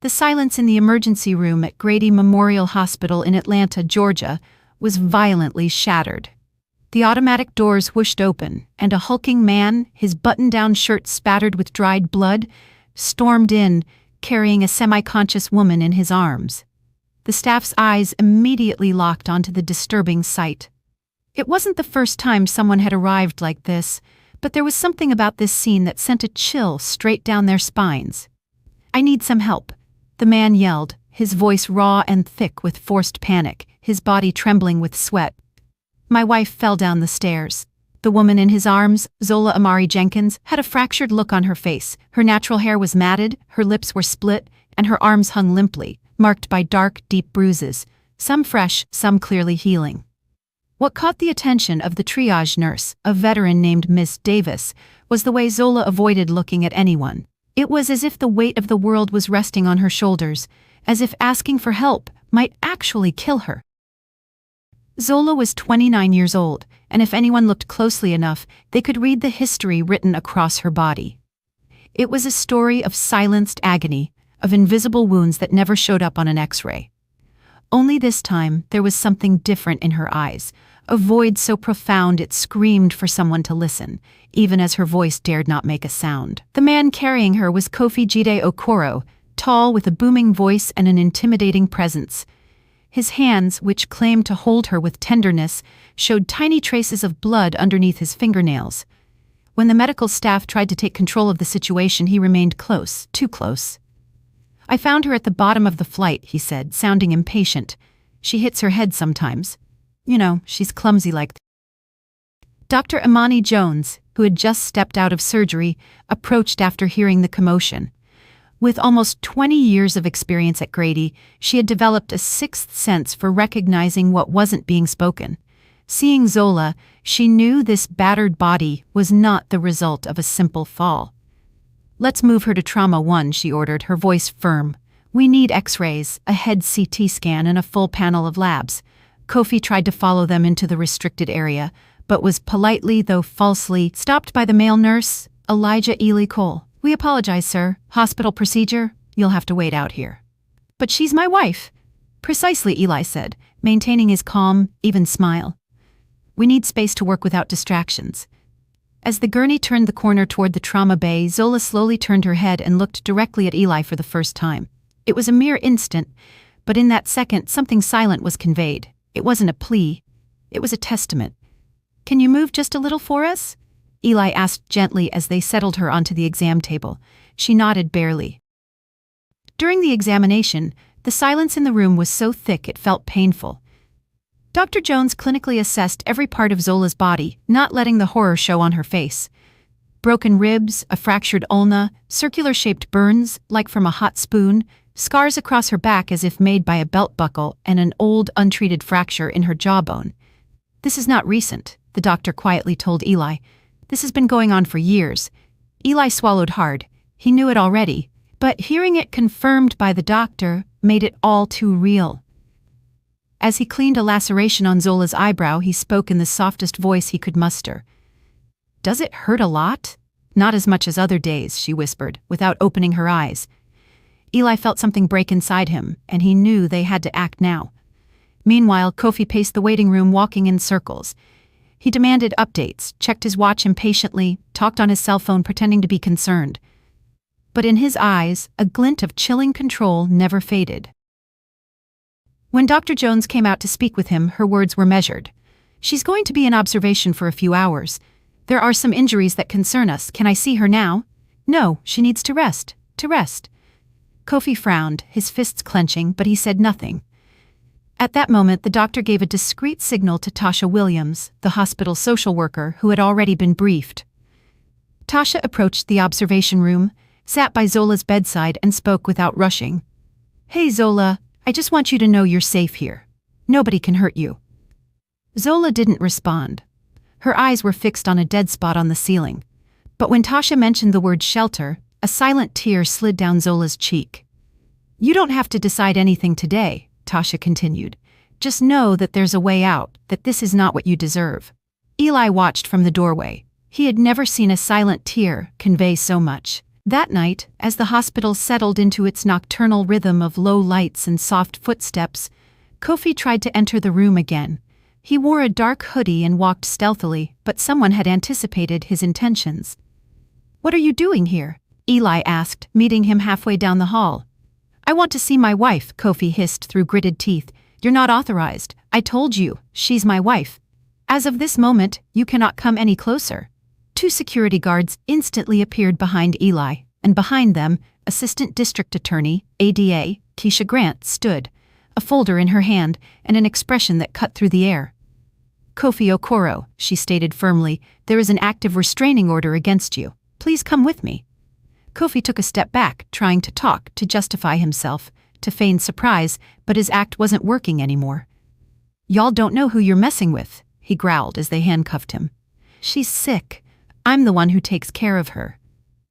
The silence in the emergency room at Grady Memorial Hospital in Atlanta, Georgia, was violently shattered. The automatic doors whooshed open, and a hulking man, his button-down shirt spattered with dried blood, stormed in, carrying a semi-conscious woman in his arms. The staff's eyes immediately locked onto the disturbing sight. It wasn't the first time someone had arrived like this, but there was something about this scene that sent a chill straight down their spines. "I need some help," the man yelled, his voice raw and thick with forced panic, his body trembling with sweat. "My wife fell down the stairs." The woman in his arms, Zola Amari Jenkins, had a fractured look on her face. Her natural hair was matted, her lips were split, and her arms hung limply, marked by dark, deep bruises, some fresh, some clearly healing. What caught the attention of the triage nurse, a veteran named Miss Davis, was the way Zola avoided looking at anyone. It was as if the weight of the world was resting on her shoulders, as if asking for help might actually kill her. Zola was 29 years old, and if anyone looked closely enough, they could read the history written across her body. It was a story of silenced agony, of invisible wounds that never showed up on an X-ray. Only this time, there was something different in her eyes, a void so profound it screamed for someone to listen, even as her voice dared not make a sound. The man carrying her was Kofi Jide Okoro, tall with a booming voice and an intimidating presence. His hands, which claimed to hold her with tenderness, showed tiny traces of blood underneath his fingernails. When the medical staff tried to take control of the situation, he remained close, too close. "I found her at the bottom of the flight," he said, sounding impatient. "She hits her head sometimes. You know, she's clumsy like that." Dr. Imani Jones, who had just stepped out of surgery, approached after hearing the commotion. With almost 20 years of experience at Grady, she had developed a sixth sense for recognizing what wasn't being spoken. Seeing Zola, she knew this battered body was not the result of a simple fall. "Let's move her to Trauma 1, she ordered, her voice firm. "We need X-rays, a head CT scan, and a full panel of labs." Kofi tried to follow them into the restricted area, but was politely, though falsely, stopped by the male nurse, Elijah Ely Cole. "We apologize, sir. Hospital procedure? You'll have to wait out here." "But she's my wife." "Precisely," Eli said, maintaining his calm, even smile. "We need space to work without distractions." As the gurney turned the corner toward the trauma bay, Zola slowly turned her head and looked directly at Eli for the first time. It was a mere instant, but in that second something silent was conveyed. It wasn't a plea. It was a testament. "Can you move just a little for us?" Eli asked gently as they settled her onto the exam table. She nodded barely. During the examination, the silence in the room was so thick it felt painful. Dr. Jones clinically assessed every part of Zola's body, not letting the horror show on her face. Broken ribs, a fractured ulna, circular-shaped burns, like from a hot spoon, scars across her back as if made by a belt buckle, and an old, untreated fracture in her jawbone. "This is not recent," the doctor quietly told Eli. "This has been going on for years." Eli swallowed hard. He knew it already, but hearing it confirmed by the doctor made it all too real. As he cleaned a laceration on Zola's eyebrow, he spoke in the softest voice he could muster. "Does it hurt a lot?" "Not as much as other days," she whispered, without opening her eyes. Eli felt something break inside him, and he knew they had to act now. Meanwhile, Kofi paced the waiting room, walking in circles. He demanded updates, checked his watch impatiently, talked on his cell phone pretending to be concerned. But in his eyes, a glint of chilling control never faded. When Dr. Jones came out to speak with him, her words were measured. "She's going to be in observation for a few hours. There are some injuries that concern us. Can I see her now?" "No, she needs to rest. To rest." Kofi frowned, his fists clenching, but he said nothing. At that moment, the doctor gave a discreet signal to Tasha Williams, the hospital social worker who had already been briefed. Tasha approached the observation room, sat by Zola's bedside, and spoke without rushing. "Hey, Zola, I just want you to know you're safe here. Nobody can hurt you." Zola didn't respond. Her eyes were fixed on a dead spot on the ceiling. But when Tasha mentioned the word shelter, a silent tear slid down Zola's cheek. "You don't have to decide anything today," Tasha continued. "Just know that there's a way out, that this is not what you deserve." Eli watched from the doorway. He had never seen a silent tear convey so much. That night, as the hospital settled into its nocturnal rhythm of low lights and soft footsteps, Kofi tried to enter the room again. He wore a dark hoodie and walked stealthily, but someone had anticipated his intentions. "What are you doing here?" Eli asked, meeting him halfway down the hall. "I want to see my wife," Kofi hissed through gritted teeth. "You're not authorized. I told you, she's my wife. As of this moment, you cannot come any closer." Two security guards instantly appeared behind Eli, and behind them, Assistant District Attorney, ADA, Keisha Grant, stood, a folder in her hand and an expression that cut through the air. "Kofi Okoro," she stated firmly, "there is an active restraining order against you. Please come with me." Kofi took a step back, trying to talk, to justify himself, to feign surprise, but his act wasn't working anymore. "Y'all don't know who you're messing with," he growled as they handcuffed him. "She's sick. I'm the one who takes care of her."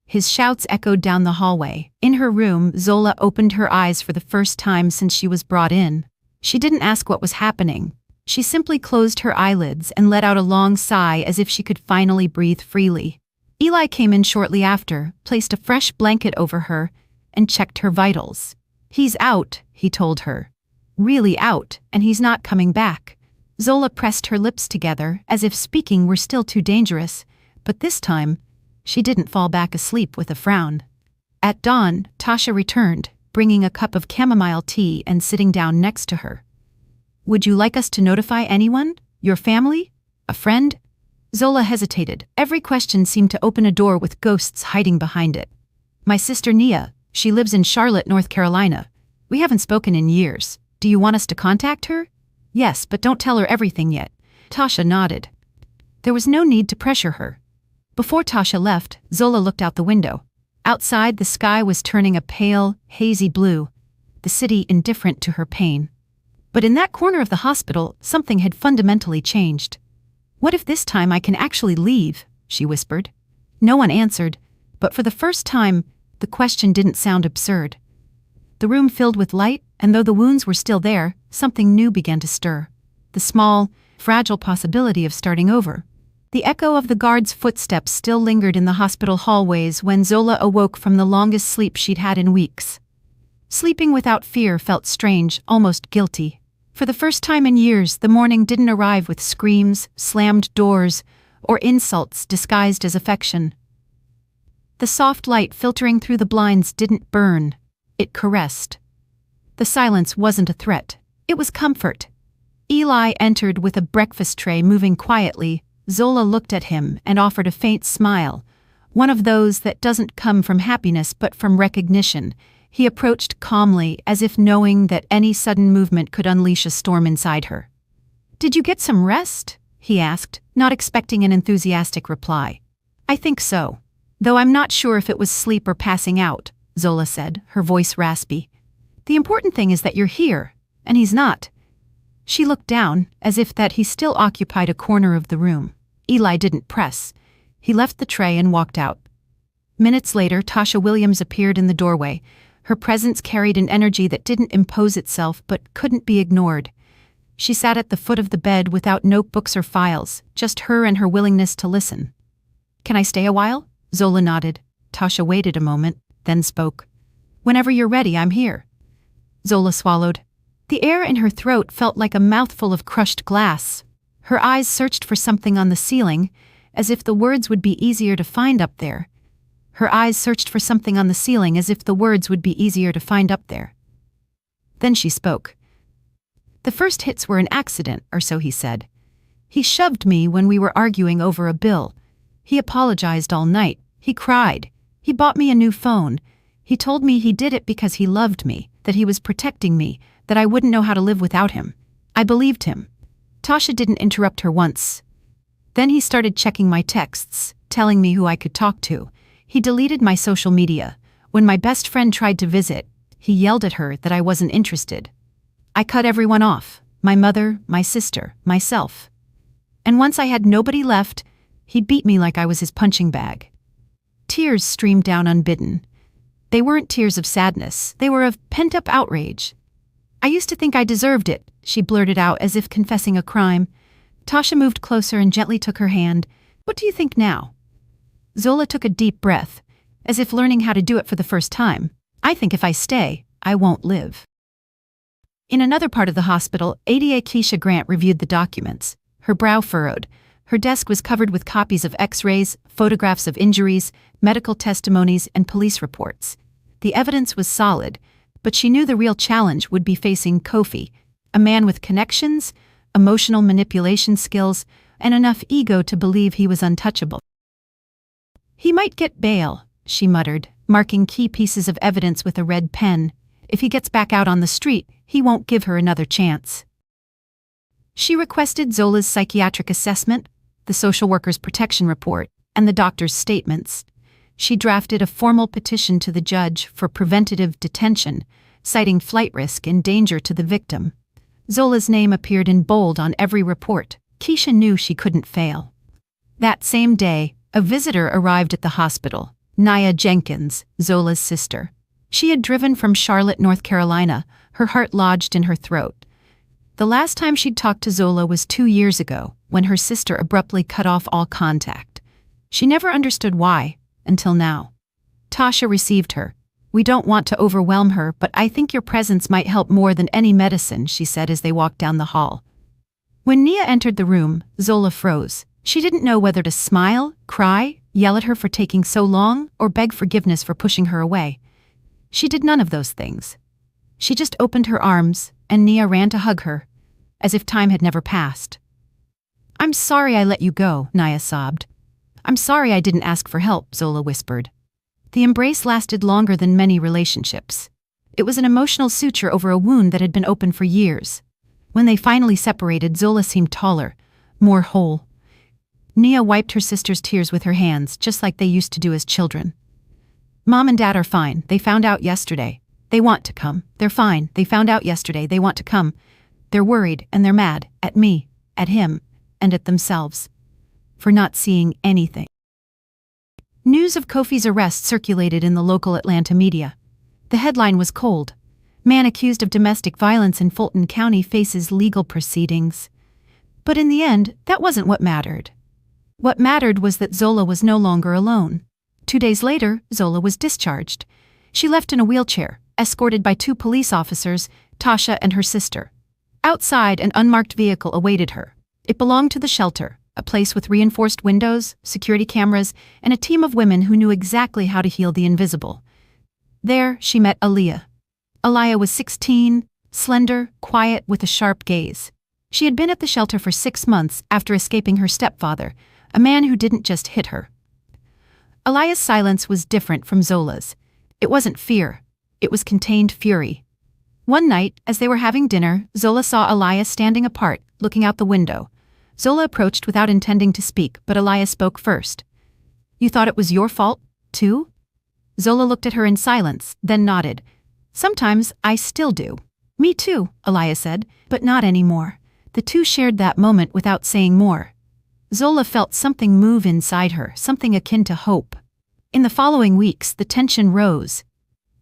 His shouts echoed down the hallway. In her room, Zola opened her eyes for the first time since she was brought in. She didn't ask what was happening. She simply closed her eyelids and let out a long sigh as if she could finally breathe freely. Eli came in shortly after, placed a fresh blanket over her, and checked her vitals. "He's out," he told her. "Really out, and he's not coming back." Zola pressed her lips together as if speaking were still too dangerous, but this time, she didn't fall back asleep with a frown. At dawn, Tasha returned, bringing a cup of chamomile tea and sitting down next to her. "Would you like us to notify anyone? Your family? A friend?" Zola hesitated. Every question seemed to open a door with ghosts hiding behind it. "My sister Nia. She lives in Charlotte, North Carolina. We haven't spoken in years. Do you want us to contact her?" "Yes, but don't tell her everything yet." Tasha nodded. There was no need to pressure her. Before Tasha left, Zola looked out the window. Outside, the sky was turning a pale, hazy blue, the city indifferent to her pain. But in that corner of the hospital, something had fundamentally changed. "What if this time I can actually leave?" she whispered. No one answered, but for the first time, the question didn't sound absurd. The room filled with light, and though the wounds were still there, something new began to stir. The small, fragile possibility of starting over. The echo of the guard's footsteps still lingered in the hospital hallways when Zola awoke from the longest sleep she'd had in weeks. Sleeping without fear felt strange, almost guilty. For the first time in years, the morning didn't arrive with screams, slammed doors, or insults disguised as affection. The soft light filtering through the blinds didn't burn, it caressed. The silence wasn't a threat, it was comfort. Eli entered with a breakfast tray moving quietly. Zola looked at him and offered a faint smile, one of those that doesn't come from happiness but from recognition. He approached calmly, as if knowing that any sudden movement could unleash a storm inside her. "Did you get some rest?" he asked, not expecting an enthusiastic reply. "I think so. Though I'm not sure if it was sleep or passing out," Zola said, her voice raspy. "The important thing is that you're here, and he's not." She looked down, as if that he still occupied a corner of the room. Eli didn't press. He left the tray and walked out. Minutes later, Tasha Williams appeared in the doorway. Her presence carried an energy that didn't impose itself but couldn't be ignored. She sat at the foot of the bed without notebooks or files, just her and her willingness to listen. "Can I stay a while?" Zola nodded. Tasha waited a moment, then spoke. "Whenever you're ready, I'm here." Zola swallowed. The air in her throat felt like a mouthful of crushed glass. Her eyes searched for something on the ceiling, as if the words would be easier to find up there. Her eyes searched for something on the ceiling as if the words would be easier to find up there. Then she spoke. "The first hits were an accident, or so he said. He shoved me when we were arguing over a bill. He apologized all night. He cried. He bought me a new phone. He told me he did it because he loved me, that he was protecting me, that I wouldn't know how to live without him. I believed him." Tasha didn't interrupt her once. "Then he started checking my texts, telling me who I could talk to. He deleted my social media. When my best friend tried to visit, he yelled at her that I wasn't interested. I cut everyone off, my mother, my sister, myself. And once I had nobody left, he beat me like I was his punching bag." Tears streamed down unbidden. They weren't tears of sadness, they were of pent-up outrage. "I used to think I deserved it," she blurted out as if confessing a crime. Tasha moved closer and gently took her hand. "What do you think now?" Zola took a deep breath. as if learning how to do it for the first time. I think if I stay, I won't live. In another part of the hospital, ADA Keisha Grant reviewed the documents. Her brow furrowed. Her desk was covered with copies of x-rays, photographs of injuries, medical testimonies, and police reports. The evidence was solid, but she knew the real challenge would be facing Kofi, a man with connections, emotional manipulation skills, and enough ego to believe he was untouchable. He might get bail, she muttered, marking key pieces of evidence with a red pen. If he gets back out on the street, he won't give her another chance. She requested Zola's psychiatric assessment, the social worker's protection report, and the doctor's statements. She drafted a formal petition to the judge for preventative detention, citing flight risk and danger to the victim. Zola's name appeared in bold on every report. Keisha knew she couldn't fail. That same day, a visitor arrived at the hospital, Nia Jenkins, Zola's sister. She had driven from Charlotte, North Carolina, her heart lodged in her throat. The last time she'd talked to Zola was 2 years ago, when her sister abruptly cut off all contact. She never understood why, until now. Tasha received her. "We don't want to overwhelm her, but I think your presence might help more than any medicine," she said as they walked down the hall. When Nia entered the room, Zola froze. She didn't know whether to smile, cry, yell at her for taking so long, or beg forgiveness for pushing her away. She did none of those things. She just opened her arms, and Nia ran to hug her, as if time had never passed. "I'm sorry I let you go," Nia sobbed. "I'm sorry I didn't ask for help," Zola whispered. The embrace lasted longer than many relationships. It was an emotional suture over a wound that had been open for years. When they finally separated, Zola seemed taller, more whole. Nia wiped her sister's tears with her hands, just like they used to do as children. "Mom and Dad are fine. They found out yesterday. They want to come. They're fine. They found out yesterday. They want to come. They're worried and they're mad at me, at him, and at themselves for not seeing anything." News of Kofi's arrest circulated in the local Atlanta media. The headline was cold. "Man accused of domestic violence in Fulton County faces legal proceedings." But in the end, that wasn't what mattered. What mattered was that Zola was no longer alone. 2 days later, Zola was discharged. She left in a wheelchair, escorted by 2 police officers, Tasha and her sister. Outside, an unmarked vehicle awaited her. It belonged to the shelter, a place with reinforced windows, security cameras, and a team of women who knew exactly how to heal the invisible. There, she met Aaliyah. Aaliyah was 16, slender, quiet, with a sharp gaze. She had been at the shelter for 6 months after escaping her stepfather, a man who didn't just hit her. Aaliyah's silence was different from Zola's. It wasn't fear. It was contained fury. One night, as they were having dinner, Zola saw Aaliyah standing apart, looking out the window. Zola approached without intending to speak, but Aaliyah spoke first. "You thought it was your fault, too?" Zola looked at her in silence, then nodded. "Sometimes I still do." "Me too," Aaliyah said, "but not anymore." The two shared that moment without saying more. Zola felt something move inside her, something akin to hope. In the following weeks, the tension rose.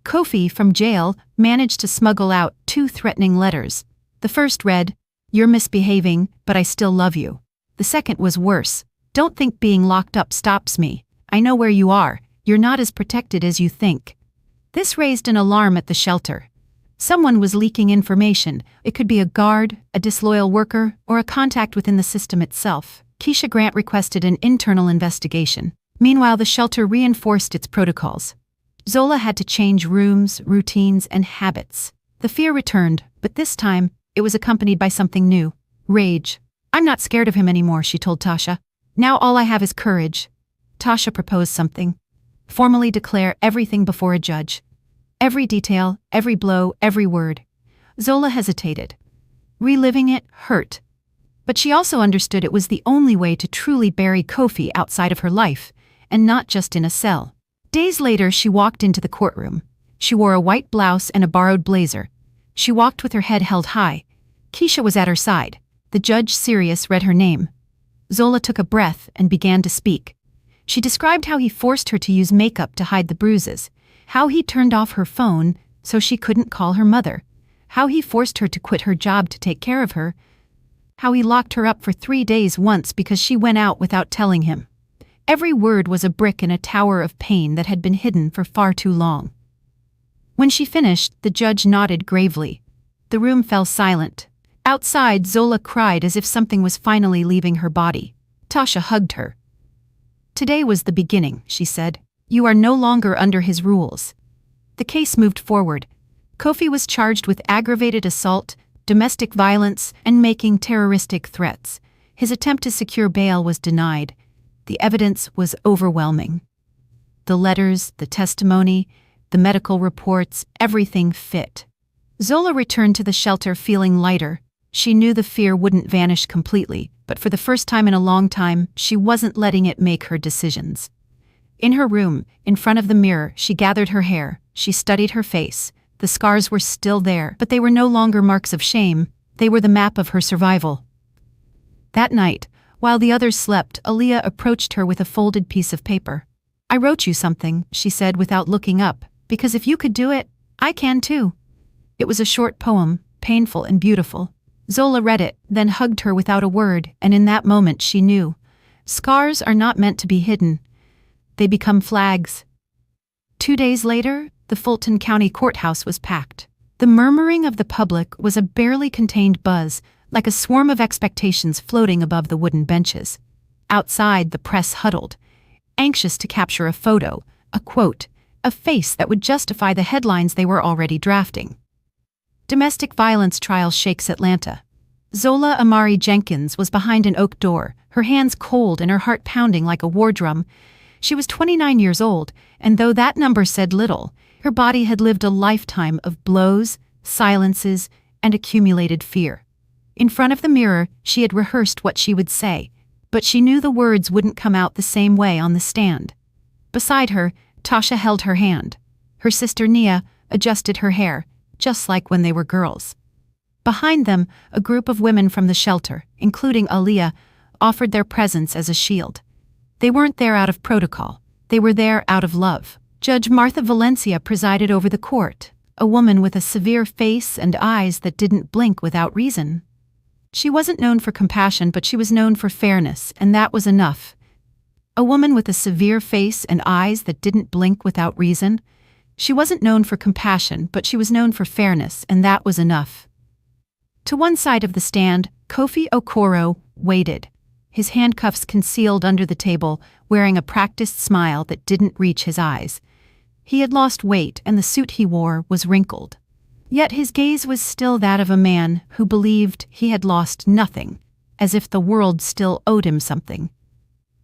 Kofi, from jail, managed to smuggle out 2 threatening letters. The first read, "You're misbehaving, but I still love you." The second was worse. "Don't think being locked up stops me. I know where you are. You're not as protected as you think." This raised an alarm at the shelter. Someone was leaking information. It could be a guard, a disloyal worker, or a contact within the system itself. Keisha Grant requested an internal investigation. Meanwhile, the shelter reinforced its protocols. Zola had to change rooms, routines, and habits. The fear returned, but this time, it was accompanied by something new. Rage. "I'm not scared of him anymore," she told Tasha. "Now all I have is courage." Tasha proposed something. Formally declare everything before a judge. Every detail, every blow, every word. Zola hesitated. Reliving it hurt. But she also understood it was the only way to truly bury Kofi outside of her life, and not just in a cell. Days later, she walked into the courtroom. She wore a white blouse and a borrowed blazer. She walked with her head held high. Keisha was at her side. The judge, serious, read her name. Zola took a breath and began to speak. She described how he forced her to use makeup to hide the bruises, how he turned off her phone so she couldn't call her mother, how he forced her to quit her job to take care of her, how he locked her up for 3 days once because she went out without telling him. Every word was a brick in a tower of pain that had been hidden for far too long. When she finished, the judge nodded gravely. The room fell silent. Outside, Zola cried as if something was finally leaving her body. Tasha hugged her. "Today was the beginning," she said. "You are no longer under his rules." The case moved forward. Kofi was charged with aggravated assault, domestic violence, and making terroristic threats. His attempt to secure bail was denied. The evidence was overwhelming. The letters, the testimony, the medical reports, everything fit. Zola returned to the shelter feeling lighter. She knew the fear wouldn't vanish completely, but for the first time in a long time, she wasn't letting it make her decisions. In her room, in front of the mirror, she gathered her hair. She studied her face. The scars were still there, but they were no longer marks of shame. They were the map of her survival. That night, while the others slept, Aaliyah approached her with a folded piece of paper. "I wrote you something," she said without looking up, "because if you could do it, I can too." It was a short poem, painful and beautiful. Zola read it, then hugged her without a word, and in that moment she knew. Scars are not meant to be hidden. They become flags. 2 days later, the Fulton County Courthouse was packed. The murmuring of the public was a barely contained buzz, like a swarm of expectations floating above the wooden benches. Outside, the press huddled, anxious to capture a photo, a quote, a face that would justify the headlines they were already drafting. Domestic violence trial shakes Atlanta. Zola Amari Jenkins was behind an oak door, her hands cold and her heart pounding like a war drum. She was 29 years old, and though that number said little, her body had lived a lifetime of blows, silences, and accumulated fear. In front of the mirror, she had rehearsed what she would say, but she knew the words wouldn't come out the same way on the stand. Beside her, Tasha held her hand. Her sister Nia adjusted her hair, just like when they were girls. Behind them, a group of women from the shelter, including Aaliyah, offered their presence as a shield. They weren't there out of protocol. They were there out of love. Judge Martha Valencia presided over the court, a woman with a severe face and eyes that didn't blink without reason. She wasn't known for compassion, but she was known for fairness, and that was enough. A woman with a severe face and eyes that didn't blink without reason. She wasn't known for compassion, but she was known for fairness, and that was enough. To one side of the stand, Kofi Okoro waited, his handcuffs concealed under the table, wearing a practiced smile that didn't reach his eyes. He had lost weight, and the suit he wore was wrinkled. Yet his gaze was still that of a man who believed he had lost nothing, as if the world still owed him something.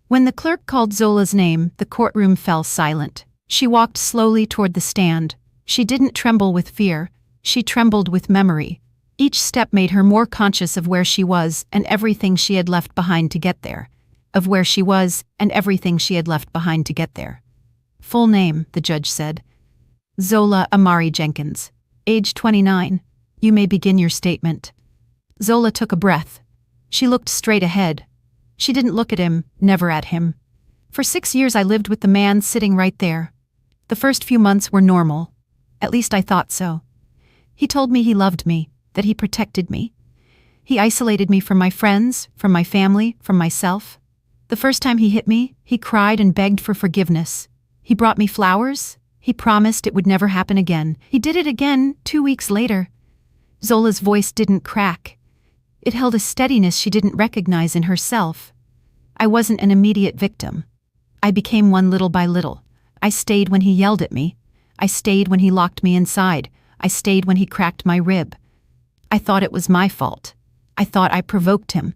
When the clerk called Zola's name, the courtroom fell silent. She walked slowly toward the stand. She didn't tremble with fear. She trembled with memory. Each step made her more conscious of where she was and everything she had left behind to get there. Of where she was and everything she had left behind to get there. "Full name," the judge said. "Zola Amari Jenkins. Age 29. You may begin your statement." Zola took a breath. She looked straight ahead. She didn't look at him, never at him. "For 6 years I lived with the man sitting right there. The first few months were normal. At least I thought so. He told me he loved me, that he protected me. He isolated me from my friends, from my family, from myself. The first time he hit me, he cried and begged for forgiveness. He brought me flowers. He promised it would never happen again. He did it again 2 weeks later." Zola's voice didn't crack. It held a steadiness she didn't recognize in herself. "I wasn't an immediate victim. I became one little by little. I stayed when he yelled at me. I stayed when he locked me inside. I stayed when he cracked my rib. I thought it was my fault. I thought I provoked him.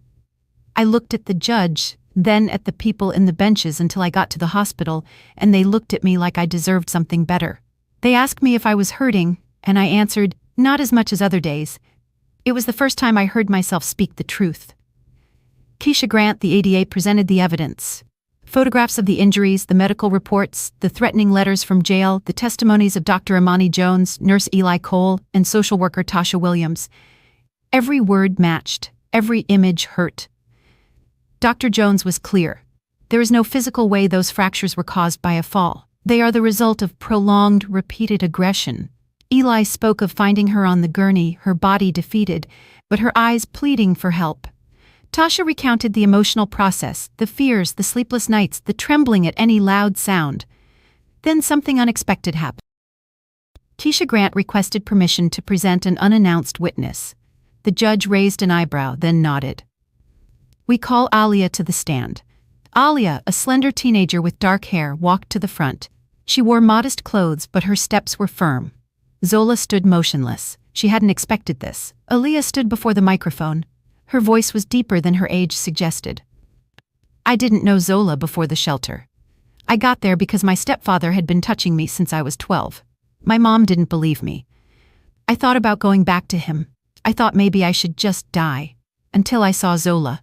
I looked at the judge, then at the people in the benches until I got to the hospital, and they looked at me like I deserved something better. They asked me if I was hurting, and I answered, not as much as other days. It was the first time I heard myself speak the truth." Keisha Grant, the ADA, presented the evidence. Photographs of the injuries, the medical reports, the threatening letters from jail, the testimonies of Dr. Imani Jones, Nurse Eli Cole, and social worker Tasha Williams. Every word matched, every image hurt. Dr. Jones was clear. There is no physical way those fractures were caused by a fall. They are the result of prolonged, repeated aggression. Eli spoke of finding her on the gurney, her body defeated, but her eyes pleading for help. Tasha recounted the emotional process, the fears, the sleepless nights, the trembling at any loud sound. Then something unexpected happened. Keisha Grant requested permission to present an unannounced witness. The judge raised an eyebrow, then nodded. "We call Alia to the stand." Alia, a slender teenager with dark hair, walked to the front. She wore modest clothes, but her steps were firm. Zola stood motionless. She hadn't expected this. Alia stood before the microphone. Her voice was deeper than her age suggested. "I didn't know Zola before the shelter. I got there because my stepfather had been touching me since I was 12. My mom didn't believe me. I thought about going back to him. I thought maybe I should just die. Until I saw Zola."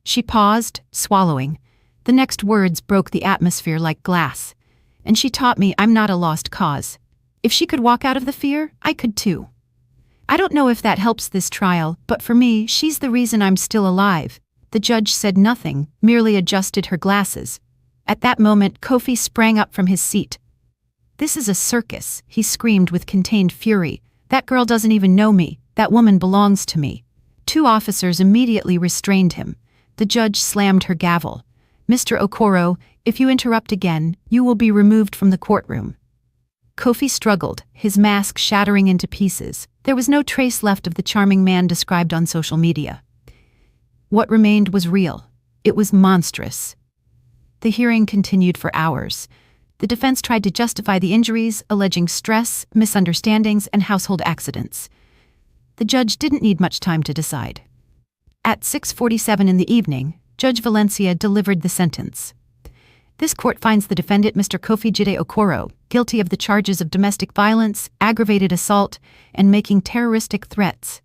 She paused, swallowing. The next words broke the atmosphere like glass. "And she taught me I'm not a lost cause. If she could walk out of the fear, I could too. I don't know if that helps this trial, but for me, she's the reason I'm still alive." The judge said nothing, merely adjusted her glasses. At that moment, Kofi sprang up from his seat. "This is a circus," he screamed with contained fury. "That girl doesn't even know me. That woman belongs to me." 2 officers immediately restrained him. The judge slammed her gavel. "Mr. Okoro, if you interrupt again, you will be removed from the courtroom." Kofi struggled, his mask shattering into pieces. There was no trace left of the charming man described on social media. What remained was real. It was monstrous. The hearing continued for hours. The defense tried to justify the injuries, alleging stress, misunderstandings, and household accidents. The judge didn't need much time to decide. At 6:47 in the evening, Judge Valencia delivered the sentence. "This court finds the defendant, Mr. Kofi Jide Okoro, guilty of the charges of domestic violence, aggravated assault, and making terroristic threats.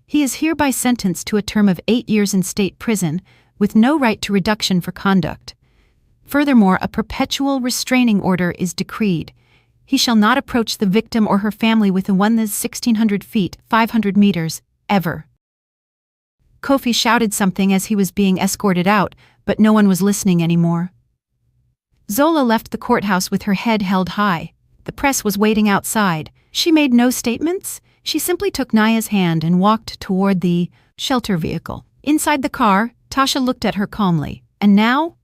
He is hereby sentenced to a term of 8 years in state prison, with no right to reduction for conduct. Furthermore, a perpetual restraining order is decreed. He shall not approach the victim or her family within 1,600 feet, 500 meters, ever." Kofi shouted something as he was being escorted out, but no one was listening anymore. Zola left the courthouse with her head held high. The press was waiting outside. She made no statements. She simply took Naya's hand and walked toward the shelter vehicle. Inside the car, Tasha looked at her calmly. "And now,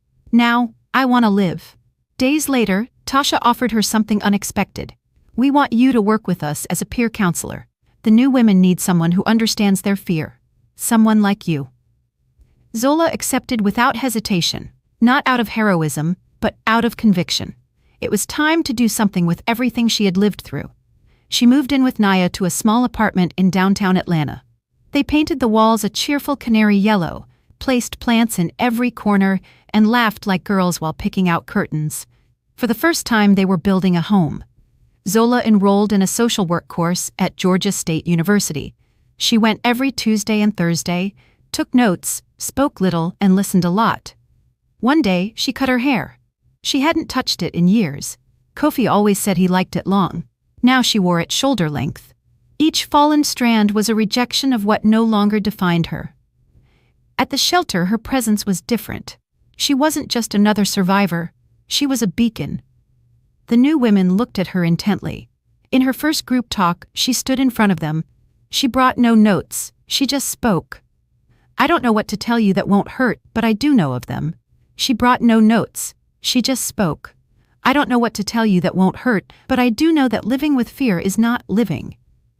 I want to live." Days later, Tasha offered her something unexpected. "We want you to work with us as a peer counselor. The new women need someone who understands their fear. Someone like you." Zola accepted without hesitation, not out of heroism, but out of conviction. It was time to do something with everything she had lived through. She moved in with Naya to a small apartment in downtown Atlanta. They painted the walls a cheerful canary yellow, placed plants in every corner, and laughed like girls while picking out curtains. For the first time, they were building a home. Zola enrolled in a social work course at Georgia State University. She went every Tuesday and Thursday, took notes, spoke little, and listened a lot. One day, she cut her hair. She hadn't touched it in years. Kofi always said he liked it long. Now she wore it shoulder length. Each fallen strand was a rejection of what no longer defined her. At the shelter, her presence was different. She wasn't just another survivor. She was a beacon. The new women looked at her intently. In her first group talk, she stood in front of them. She brought no notes. She just spoke. "I don't know what to tell you that won't hurt, but I do know of them." She brought no notes. She just spoke. "I don't know what to tell you that won't hurt, but I do know that living with fear is not living.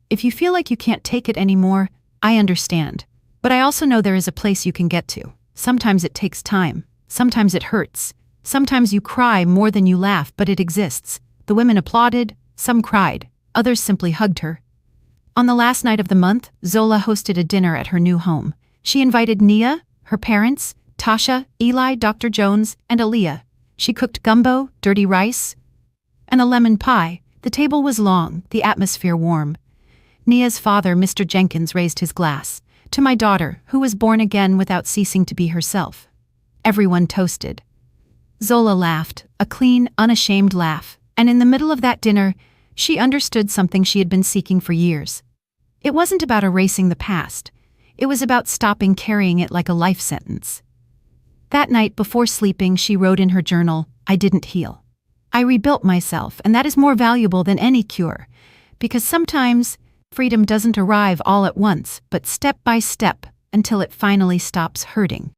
If you feel like you can't take it anymore, I understand. But I also know there is a place you can get to. Sometimes it takes time. Sometimes it hurts. Sometimes you cry more than you laugh, but it exists." The women applauded, some cried, others simply hugged her. On the last night of the month, Zola hosted a dinner at her new home. She invited Nia, her parents, Tasha, Eli, Dr. Jones, and Aaliyah. She cooked gumbo, dirty rice, and a lemon pie. The table was long, the atmosphere warm. Nia's father, Mr. Jenkins, raised his glass. "To my daughter, who was born again without ceasing to be herself." Everyone toasted. Zola laughed, a clean, unashamed laugh, and in the middle of that dinner, she understood something she had been seeking for years. It wasn't about erasing the past. It was about stopping carrying it like a life sentence. That night before sleeping, she wrote in her journal, "I didn't heal. I rebuilt myself, and that is more valuable than any cure, because sometimes freedom doesn't arrive all at once, but step by step, until it finally stops hurting.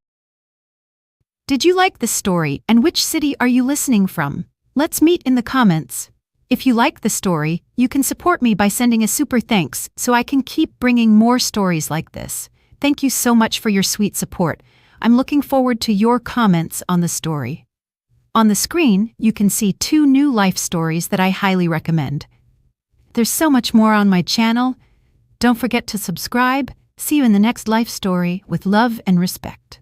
Did you like this story, and which city are you listening from? Let's meet in the comments. If you like the story, you can support me by sending a super thanks so I can keep bringing more stories like this. Thank you so much for your sweet support. I'm looking forward to your comments on the story. On the screen, you can see 2 new life stories that I highly recommend. There's so much more on my channel. Don't forget to subscribe. See you in the next life story with love and respect.